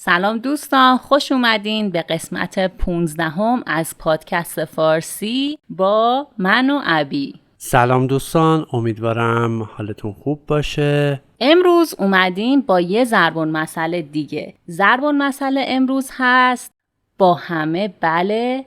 سلام دوستان، خوش اومدین به قسمت 15 از پادکست فارسی با من و ابی. سلام دوستان، امیدوارم حالتون خوب باشه. امروز اومدیم با یه ضرب‌المثل مسئله دیگه. ضرب‌المثل مسئله امروز هست با همه بله،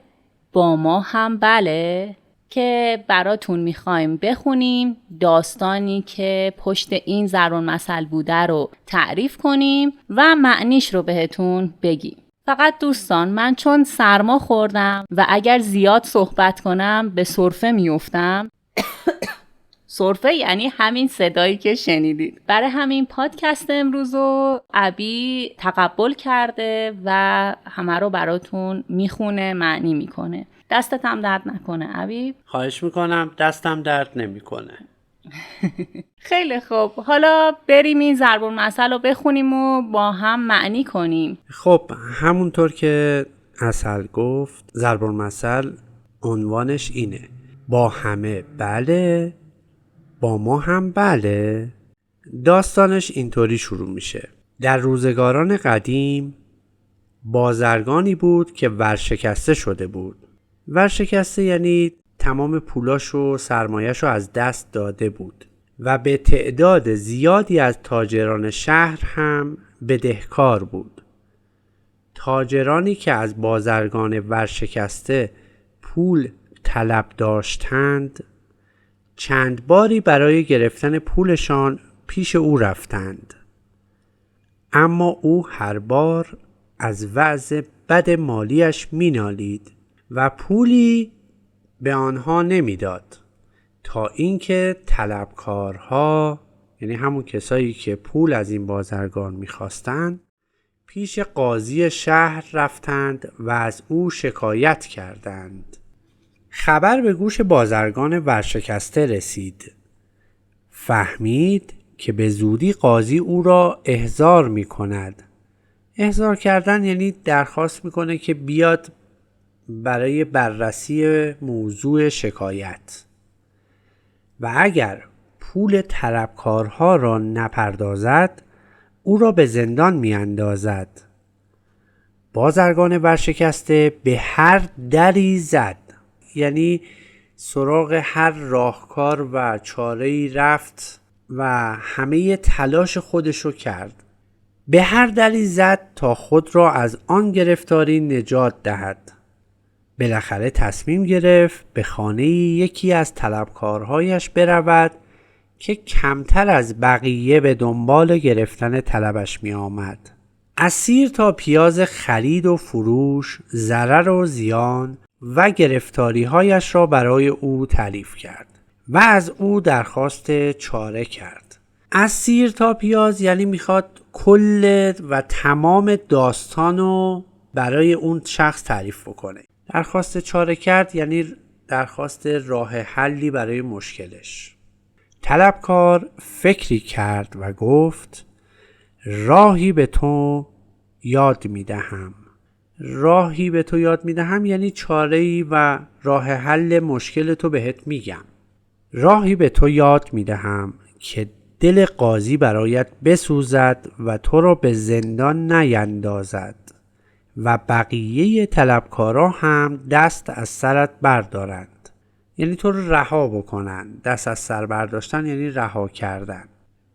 با ما هم بله، که براتون میخوایم بخونیم داستانی که پشت این ضرب‌المثل مسئله بوده رو تعریف کنیم و معنیش رو بهتون بگیم. فقط دوستان من چون سرما خوردم و اگر زیاد صحبت کنم به سرفه میافتم. سرفه یعنی همین صدایی که شنیدید. برای همین پادکست امروز رو ابی تقبل کرده و همه رو براتون میخونه، معنی میکنه. دستت هم درد نکنه ابی. خواهش میکنم، دستم درد نمیکنه. خیلی خوب، حالا بریم این ضرب‌المثل رو بخونیم و با هم معنی کنیم. خب همونطور که عسل گفت، ضرب‌المثل عنوانش اینه: با همه بله، با ما هم بله. داستانش اینطوری شروع میشه: در روزگاران قدیم بازرگانی بود که ورشکسته شده بود. ورشکسته یعنی تمام پولاش و سرمایه‌شو از دست داده بود و به تعداد زیادی از تاجران شهر هم بدهکار بود. تاجرانی که از بازرگان ورشکسته پول طلب داشتند چند باری برای گرفتن پولشان پیش او رفتند، اما او هر بار از وضع بد مالیش مینالید و پولی به آنها نمیداد، تا اینکه طلبکارها، یعنی همون کسایی که پول از این بازرگان میخواستند، پیش قاضی شهر رفتند و از او شکایت کردند. خبر به گوش بازرگان ورشکسته رسید. فهمید که به زودی قاضی او را احضار می کند. احضار کردن یعنی درخواست میکنه که بیاد برای بررسی موضوع شکایت و اگر پول طلبکارها را نپردازد او را به زندان می اندازد. بازرگان ورشکسته به هر دری زد، یعنی سراغ هر راهکار و چاره‌ای رفت و همه تلاش خودشو کرد. به هر دری زد تا خود را از آن گرفتاری نجات دهد. بالاخره تصمیم گرفت به خانه یکی از طلبکارهایش برود که کمتر از بقیه به دنبال گرفتن طلبش می آمد. از سیر تا پیاز خرید و فروش، ضرر و زیان و گرفتاری‌هایش را برای او تعریف کرد و از او درخواست چاره کرد. از سیر تا پیاز یعنی میخواد کل و تمام داستانو برای اون شخص تعریف بکنه. درخواست چاره کرد یعنی درخواست راه حلی برای مشکلش. طلبکار فکری کرد و گفت: راهی به تو یاد میدهم. راهی به تو یاد میدهم یعنی چاره‌ای و راه حل مشکل تو بهت میگم. راهی به تو یاد میدهم که دل قاضی برایت بسوزد و تو را به زندان نیندازد و بقیه طلبکارا هم دست از سرت بردارند، یعنی تو رو رها بکنن. دست از سر برداشتن یعنی رها کردن.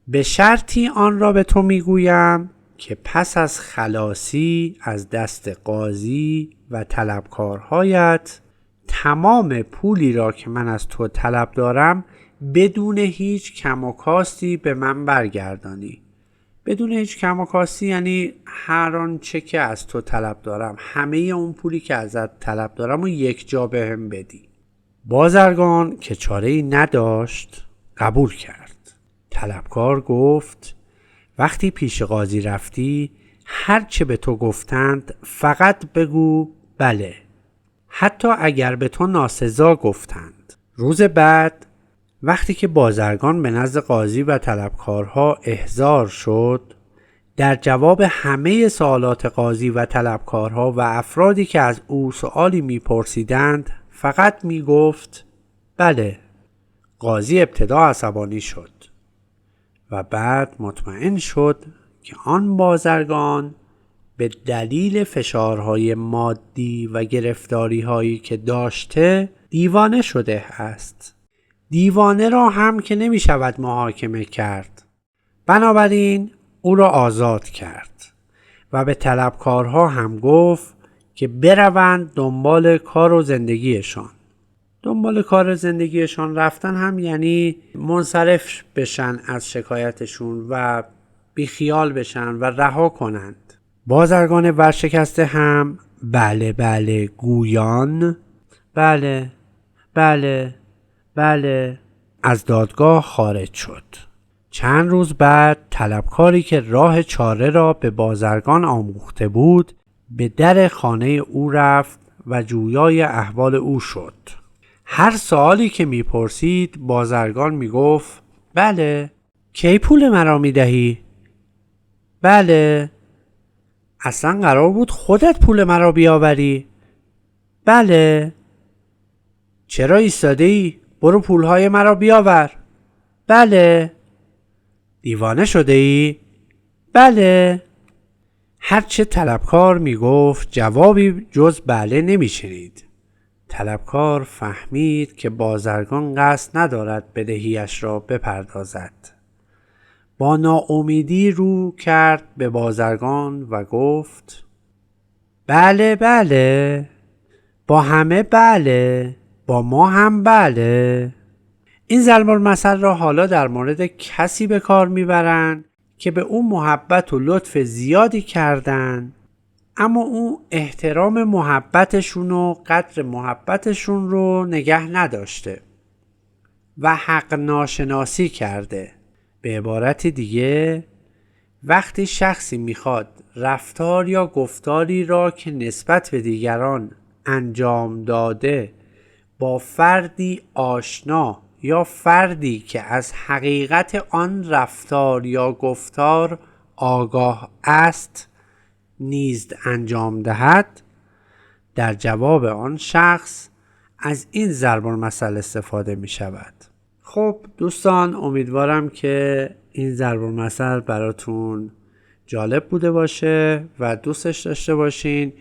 به شرطی آن را به تو میگویم که پس از خلاصی از دست قاضی و طلبکارهایت تمام پولی را که من از تو طلب دارم بدون هیچ کم و کاستی به من برگردانی. بدون هیچ کم و کاستی یعنی هر آنچه که از تو طلب دارم، همه اون پولی که ازت طلب دارم و یک جا بهم بدی. بازرگان که چاره‌ای نداشت قبول کرد. طلبکار گفت: وقتی پیش قاضی رفتی هر چه به تو گفتند فقط بگو بله، حتی اگر به تو ناسزا گفتند. روز بعد وقتی که بازرگان به نزد قاضی و طلبکارها احضار شد، در جواب همه سوالات قاضی و طلبکارها و افرادی که از او سوالی میپرسیدند فقط میگفت بله. قاضی ابتدا عصبانی شد و بعد مطمئن شد که آن بازرگان به دلیل فشارهای مادی و گرفتاری‌هایی که داشته دیوانه شده است. دیوانه را هم که نمی شود محاکمه کرد. بنابراین او را آزاد کرد و به طلبکارها هم گفت که بروند دنبال کار و زندگیشان. دنبال کار زندگیشان رفتن هم یعنی منصرف بشن از شکایتشون و بیخیال بشن و رها کنند. بازرگان ورشکسته هم بله گویان بله از دادگاه خارج شد. چند روز بعد طلبکاری که راه چاره را به بازرگان آموخته بود به در خانه او رفت و جویای احوال او شد. هر سوالی که میپرسید بازرگان میگفت بله. کی پول مرا میدهی؟ بله. اصلا قرار بود خودت پول مرا بیاوری؟ بله. چرا ایستاده ای؟ برو پولهای مرا بیاور. بله. دیوانه شده ای؟ بله. هرچه طلبکار میگفت جوابی جز بله نمیشنید. طلبکار فهمید که بازرگان قصد ندارد بدهیش را بپردازد. با ناامیدی رو کرد به بازرگان و گفت بله. با همه بله. با ما هم بله. این ضرب المثل را حالا در مورد کسی به کار میبرند که به او محبت و لطف زیادی کردن، اما او احترام محبتشون و قدر محبتشون رو نگه نداشته و حق ناشناسی کرده. به عبارت دیگه وقتی شخصی میخواد رفتار یا گفتاری را که نسبت به دیگران انجام داده با فردی آشنا یا فردی که از حقیقت آن رفتار یا گفتار آگاه است نیز انجام دهد، در جواب آن شخص از این ضرب المثل استفاده می شود. خب دوستان، امیدوارم که این ضرب المثل براتون جالب بوده باشه و دوستش داشته باشین.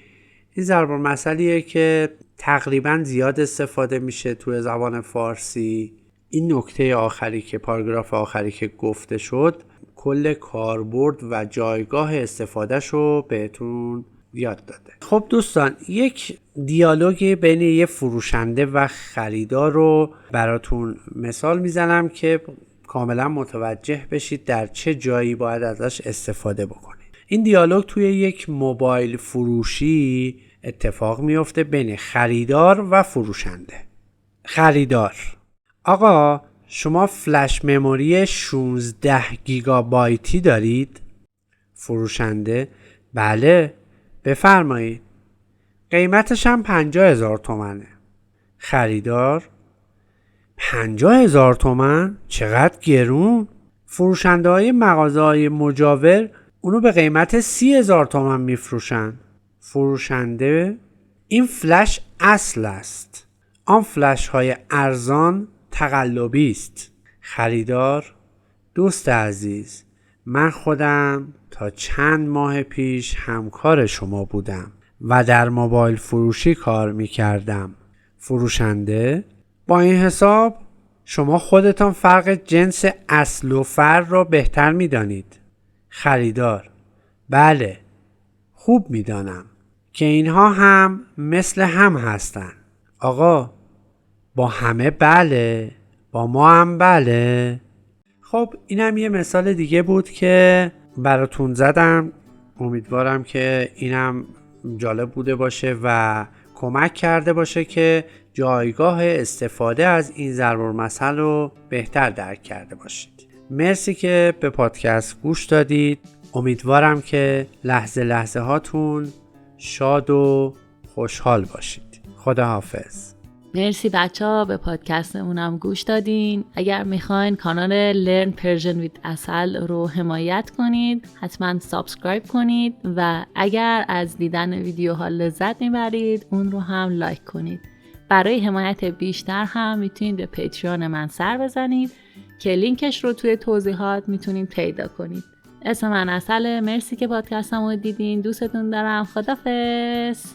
این ضرب المثلیه که تقریبا زیاد استفاده میشه توی زبان فارسی. این نکته آخری که پاراگراف آخری که گفته شد کل کاربرد و جایگاه استفادهش رو بهتون یاد داده. خب دوستان، یک دیالوگ بین یه فروشنده و خریدار رو براتون مثال میزنم که کاملا متوجه بشید در چه جایی باید ازش استفاده بکنید. این دیالوگ توی یک موبایل فروشی اتفاق میفته بین خریدار و فروشنده. خریدار: آقا شما فلش مموری 16 گیگابایتی دارید؟ فروشنده: بله، بفرمایید. قیمتش هم 50,000 تومنه. خریدار: 50,000 تومن؟ چقدر گرون؟ فروشنده های مغازه های مجاور اونو به قیمت 30,000 تومن میفروشن. فروشنده: این فلش اصل است. آن فلش های ارزان تقلبی است. خریدار: دوست عزیز، من خودم تا چند ماه پیش همکار شما بودم و در موبایل فروشی کار میکردم. فروشنده: با این حساب شما خودتان فرق جنس اصل و فر را بهتر میدانید. خریدار: بله، خوب میدانم که اینها هم مثل هم هستند. آقا با همه بله، با ما هم بله. خب اینم یه مثال دیگه بود که براتون زدم. امیدوارم که اینم جالب بوده باشه و کمک کرده باشه که جایگاه استفاده از این ضرب المثل رو بهتر درک کرده باشید. مرسی که به پادکست گوش دادید. امیدوارم که لحظه لحظه هاتون شاد و خوشحال باشید. خدا حافظ. مرسی بچه‌ها، به پادکستمونم گوش دادین. اگر میخواین کانال Learn Persian with Asal رو حمایت کنید حتما سابسکرایب کنید و اگر از دیدن ویدیوها لذت میبرید اون رو هم لایک کنید. برای حمایت بیشتر هم میتونید به پیتریون من سر بزنید که لینکش رو توی توضیحات میتونید پیدا کنید. اسم من عسله. مرسی که پادکستمو دیدین. دوستتون دارم. خدافظ.